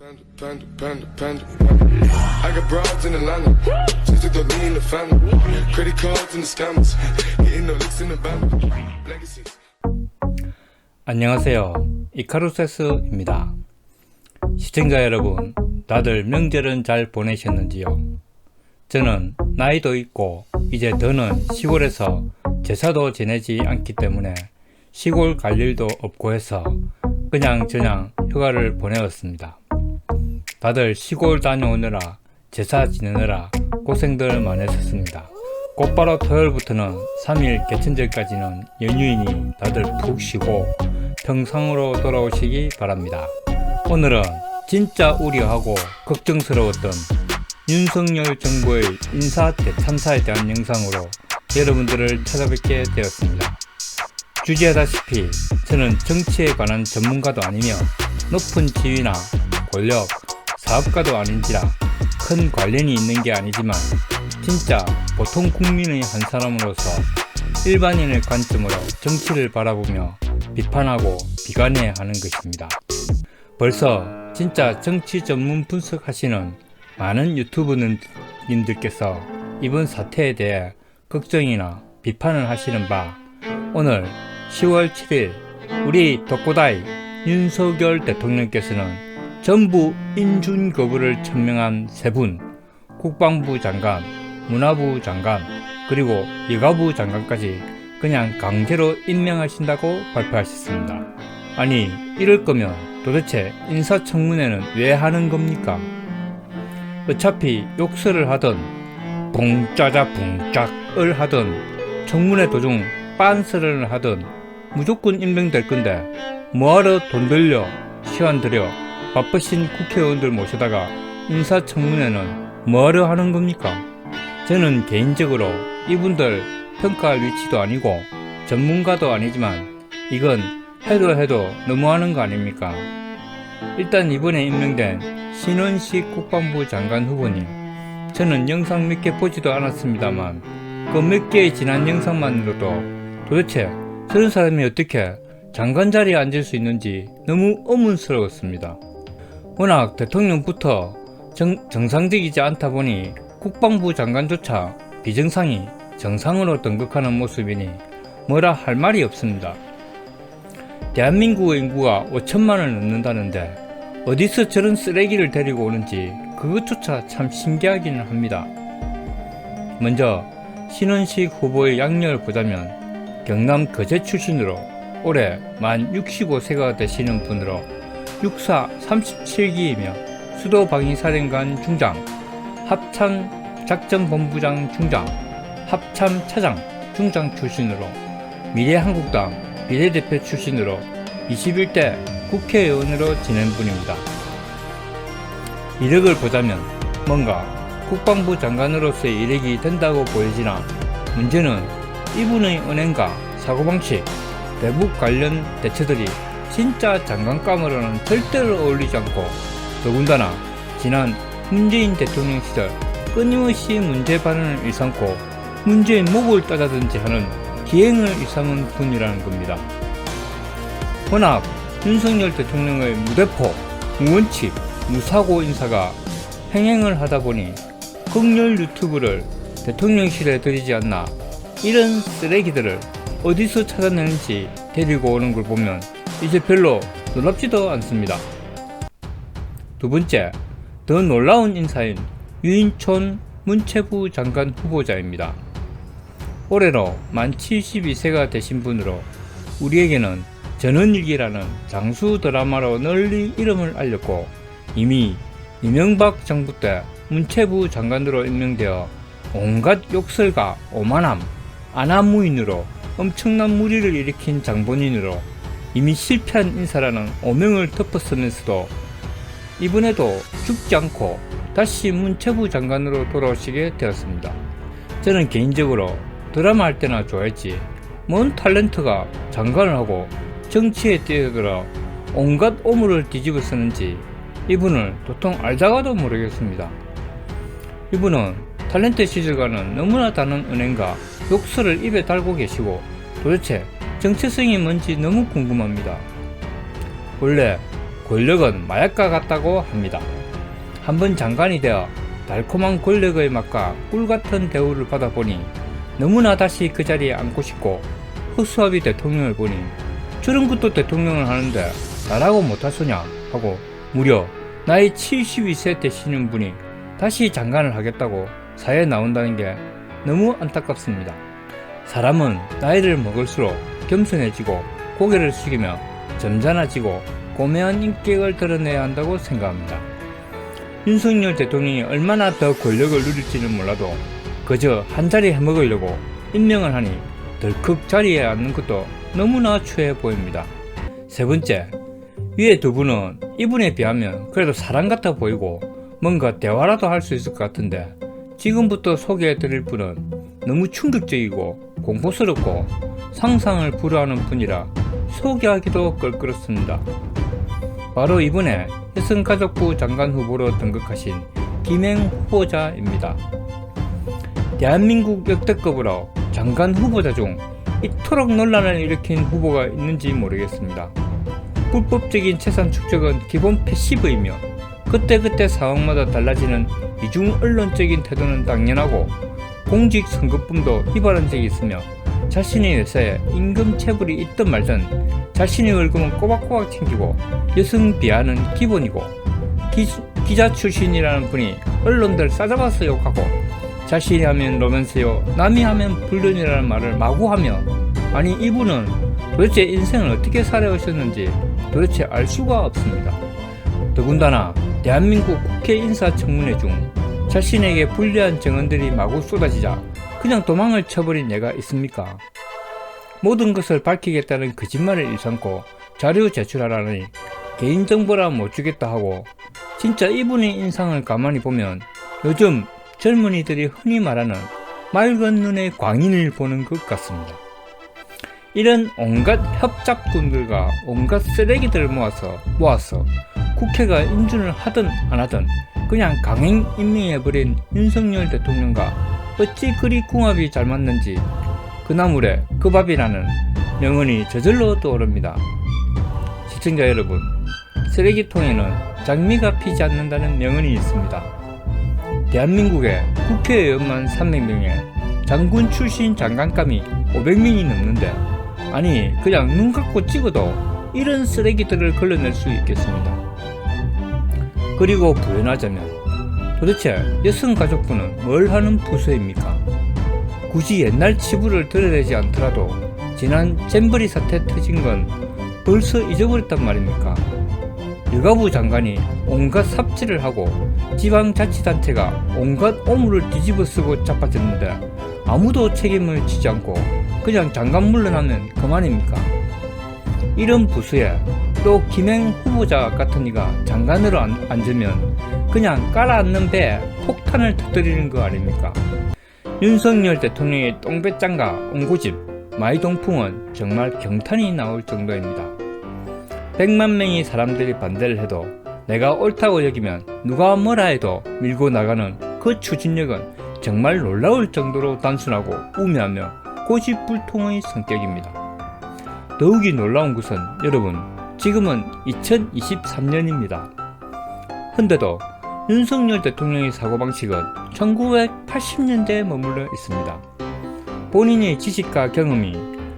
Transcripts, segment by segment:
I got broads in Atlanta. Just took the lean in the family. Credit cards and the scammers. Getting no licks in the band. Legacies. 안녕하세요. 이카루세스입니다. 시청자 여러분, 다들 명절은 잘 보내셨는지요? 저는 나이도 있고 이제 더는 시골에서 제사도 지내지 않기 때문에 시골 갈 일도 없고 해서 그냥 휴가를 보내었습니다. 다들 시골 다녀오느라 제사 지내느라 고생들 많으셨습니다. 곧바로 토요일부터는 3일 개천절까지는 연휴이니 다들 푹 쉬고 평상으로 돌아오시기 바랍니다. 오늘은 진짜 우려하고 걱정스러웠던 윤석열 정부의 인사 대참사에 대한 영상으로 여러분들을 찾아뵙게 되었습니다. 주제하다시피 저는 정치에 관한 전문가도 아니며 높은 지위나 권력, 사업가도 아닌지라 큰 관련이 있는 게 아니지만 진짜 보통 국민의 한 사람으로서 일반인의 관점으로 정치를 바라보며 비판하고 비관해야 하는 것입니다. 벌써 진짜 정치 전문 분석하시는 많은 유튜버님들께서 이번 사태에 대해 걱정이나 비판을 하시는 바 오늘 10월 7일 우리 독고다이 윤석열 대통령께서는 전부 인준 거부를 천명한 세 분, 국방부 장관, 문화부 장관, 그리고 여가부 장관까지 그냥 강제로 임명하신다고 발표하셨습니다. 아니, 이럴 거면 도대체 인사청문회는 왜 하는 겁니까? 어차피 욕설을 하든 붕짜자 붕짝을 하든 청문회 도중 빤스를 하든 무조건 임명될 건데 뭐하러 돈 들여 시간 들여 바쁘신 국회의원들 모셔다가 인사청문회는 뭐하러 하는 겁니까? 저는 개인적으로 이분들 평가할 위치도 아니고 전문가도 아니지만 이건 해도 너무하는 거 아닙니까? 일단 이번에 임명된 신원식 국방부 장관 후보님, 저는 영상 몇 개 보지도 않았습니다만 그 몇 개의 지난 영상만으로도 도대체 저런 사람이 어떻게 장관 자리에 앉을 수 있는지 너무 의문스러웠습니다. 워낙 대통령부터 정상적이지 않다 보니 국방부 장관조차 비정상이 정상으로 등극하는 모습이니 뭐라 할 말이 없습니다. 대한민국의 인구가 5천만을 넘는다는데 어디서 저런 쓰레기를 데리고 오는지 그것조차 참 신기하기는 합니다. 먼저 신원식 후보의 양력을 보자면 경남 거제 출신으로 올해 만 65세가 되시는 분으로 육사 37기이며 수도방위사령관 중장, 합참작전본부장 중장, 합참차장 중장 출신으로 미래한국당 비례대표 출신으로 21대 국회의원으로 지낸 분입니다. 이력을 보자면 뭔가 국방부 장관으로서의 이력이 된다고 보이지나 문제는 이분의 은행과 사고방식, 대북 관련 대처들이 진짜 장관감으로는 절대로 어울리지 않고 더군다나 지난 문재인 대통령 시절 끊임없이 문제 발언을 일삼고 문제의 목을 따자든지 하는 기행을 일삼은 분이라는 겁니다. 워낙 윤석열 대통령의 무대포, 무원칙, 무사고 인사가 횡행을 하다 보니 극렬 유튜브를 대통령실에 들이지 않나 이런 쓰레기들을 어디서 찾아내는지 데리고 오는 걸 보면 이제 별로 놀랍지도 않습니다. 두 번째, 더 놀라운 인사인 유인촌 문체부 장관 후보자입니다. 올해로 만 72세가 되신 분으로 우리에게는 전원일기라는 장수 드라마로 널리 이름을 알렸고 이미 이명박 정부 때 문체부 장관으로 임명되어 온갖 욕설과 오만함, 안하무인으로 엄청난 무리를 일으킨 장본인으로 이미 실패한 인사라는 오명을 덮어쓰면서도 이번에도 죽지 않고 다시 문체부 장관으로 돌아오시게 되었습니다. 저는 개인적으로 드라마 할 때나 좋아했지 뭔 탤런트가 장관을 하고 정치에 뛰어들어 온갖 오물을 뒤집어 쓰는지 이분을 도통 알다가도 모르겠습니다. 이분은 탤런트 시절과는 너무나 다른 은행과 욕설을 입에 달고 계시고 도대체 정체성이 뭔지 너무 궁금합니다. 원래 권력은 마약과 같다고 합니다. 한번 장관이 되어 달콤한 권력의 맛과 꿀같은 대우를 받아보니 너무나 다시 그 자리에 앉고 싶고, 허수아비 대통령을 보니 저런 것도 대통령을 하는데 나라고 못할 소냐 하고 무려 나이 72세 되시는 분이 다시 장관을 하겠다고 사회에 나온다는 게 너무 안타깝습니다. 사람은 나이를 먹을수록 겸손해지고 고개를 숙이며 점잖아지고 고매한 인격을 드러내야 한다고 생각합니다. 윤석열 대통령이 얼마나 더 권력을 누릴지는 몰라도 그저 한자리 해먹으려고 임명을 하니 덜컥 자리에 앉는 것도 너무나 추해 보입니다. 세 번째, 위에 두 분은 이분에 비하면 그래도 사람 같아 보이고 뭔가 대화라도 할 수 있을 것 같은데, 지금부터 소개해 드릴 분은 너무 충격적이고 공포스럽고 상상을 불허하는 분이라 소개하기도 껄끄럽습니다. 바로 이번에 여성가족부 장관 후보로 등극하신 김행 후보자입니다. 대한민국 역대급으로 장관 후보자 중 이토록 논란을 일으킨 후보가 있는지 모르겠습니다. 불법적인 재산 축적은 기본 패시브이며 그때그때 상황마다 달라지는 이중 언론적인 태도는 당연하고 공직 선거법도 위반한 적이 있으며 자신의 회사에 임금 체불이 있든 말든 자신의 월급은 꼬박꼬박 챙기고 여성 비하는 기본이고, 기자 출신이라는 분이 언론들 싸잡아서 욕하고 자신이 하면 로맨스요 남이 하면 불륜이라는 말을 마구하며, 아니 이분은 도대체 인생을 어떻게 살아오셨는지 도대체 알 수가 없습니다. 더군다나 대한민국 국회 인사청문회 중 자신에게 불리한 증언들이 마구 쏟아지자 그냥 도망을 쳐버린 예가 있습니까? 모든 것을 밝히겠다는 거짓말을 일삼고 자료 제출하라니 개인정보라 못 주겠다 하고, 진짜 이분의 인상을 가만히 보면 요즘 젊은이들이 흔히 말하는 맑은 눈의 광인을 보는 것 같습니다. 이런 온갖 협잡꾼들과 온갖 쓰레기들을 모아서 국회가 인준을 하든 안 하든 그냥 강행 임명해버린 윤석열 대통령과 어찌 그리 궁합이 잘 맞는지 그 나물에 그 밥이라는 명언이 저절로 떠오릅니다. 시청자 여러분, 쓰레기통에는 장미가 피지 않는다는 명언이 있습니다. 대한민국의 국회의원만 300명에 장군 출신 장관감이 500명이 넘는데, 아니 그냥 눈 감고 찍어도 이런 쓰레기들을 걸러낼 수 있겠습니다. 그리고 부연하자면 도대체 여성가족부는 뭘 하는 부서입니까? 굳이 옛날 치부를 드러내지 않더라도 지난 잼버리 사태 터진 건 벌써 잊어버렸단 말입니까? 여가부 장관이 온갖 삽질을 하고 지방자치단체가 온갖 오물을 뒤집어쓰고 자빠졌는데 아무도 책임을 지지 않고 그냥 장관 물러나면 그만입니까? 이런 부서에 또 김행 후보자 같은 이가 장관으로 앉으면 그냥 깔아앉는 배에 폭탄을 터뜨리는 거 아닙니까? 윤석열 대통령의 똥배짱과 옹고집 마이동풍은 정말 경탄이 나올 정도입니다. 100만 명의 사람들이 반대를 해도 내가 옳다고 여기면 누가 뭐라 해도 밀고 나가는 그 추진력은 정말 놀라울 정도로 단순하고 우매하며 고집불통의 성격입니다. 더욱이 놀라운 것은 여러분, 지금은 2023년입니다. 헌데도 윤석열 대통령의 사고방식은 1980년대에 머물러 있습니다. 본인의 지식과 경험이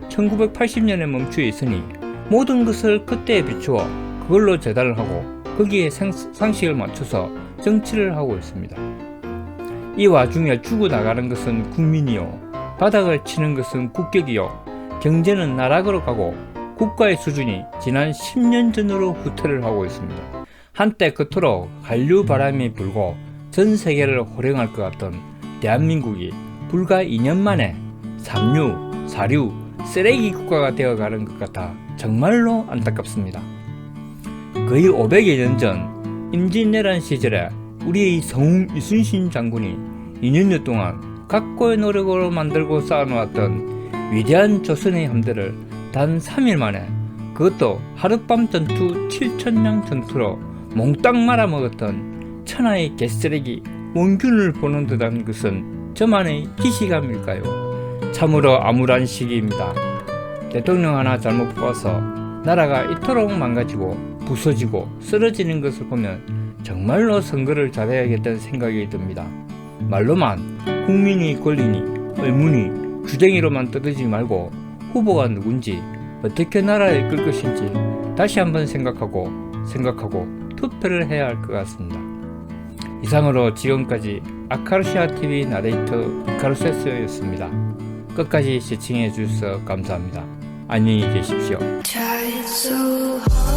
1980년에 멈추어 있으니 모든 것을 그때에 비추어 그걸로 재단을 하고 거기에 상식을 맞춰서 정치를 하고 있습니다. 이 와중에 죽어나가는 것은 국민이요, 바닥을 치는 것은 국격이요, 경제는 나락으로 가고 국가의 수준이 지난 10년 전으로 후퇴를 하고 있습니다. 한때 그토록 한류 바람이 불고 전 세계를 호령할 것 같던 대한민국이 불과 2년 만에 삼류, 사류, 쓰레기 국가가 되어가는 것 같아 정말로 안타깝습니다. 거의 500여 년 전 임진왜란 시절에 우리의 성웅 이순신 장군이 2년여 동안 각고의 노력으로 만들고 쌓아놓았던 위대한 조선의 함대를 단 3일 만에, 그것도 하룻밤 전투 7,000명 전투로 몽땅 말아먹었던 천하의 개쓰레기 원균을 보는 듯한 것은 저만의 기시감일까요? 참으로 암울한 시기입니다. 대통령 하나 잘못 뽑아서 나라가 이토록 망가지고 부서지고 쓰러지는 것을 보면 정말로 선거를 잘해야겠다는 생각이 듭니다. 말로만 국민이 권리니 의문이 주댕이로만 떠들지 말고 후보가 누군지 어떻게 나라를 이끌 것인지 다시 한번 생각하고 투표를 해야 할 것 같습니다. 이상으로 지금까지 아카르시아TV 나레이터 이카루세스였습니다. 끝까지 시청해 주셔서 감사합니다. 안녕히 계십시오. Tried so hard.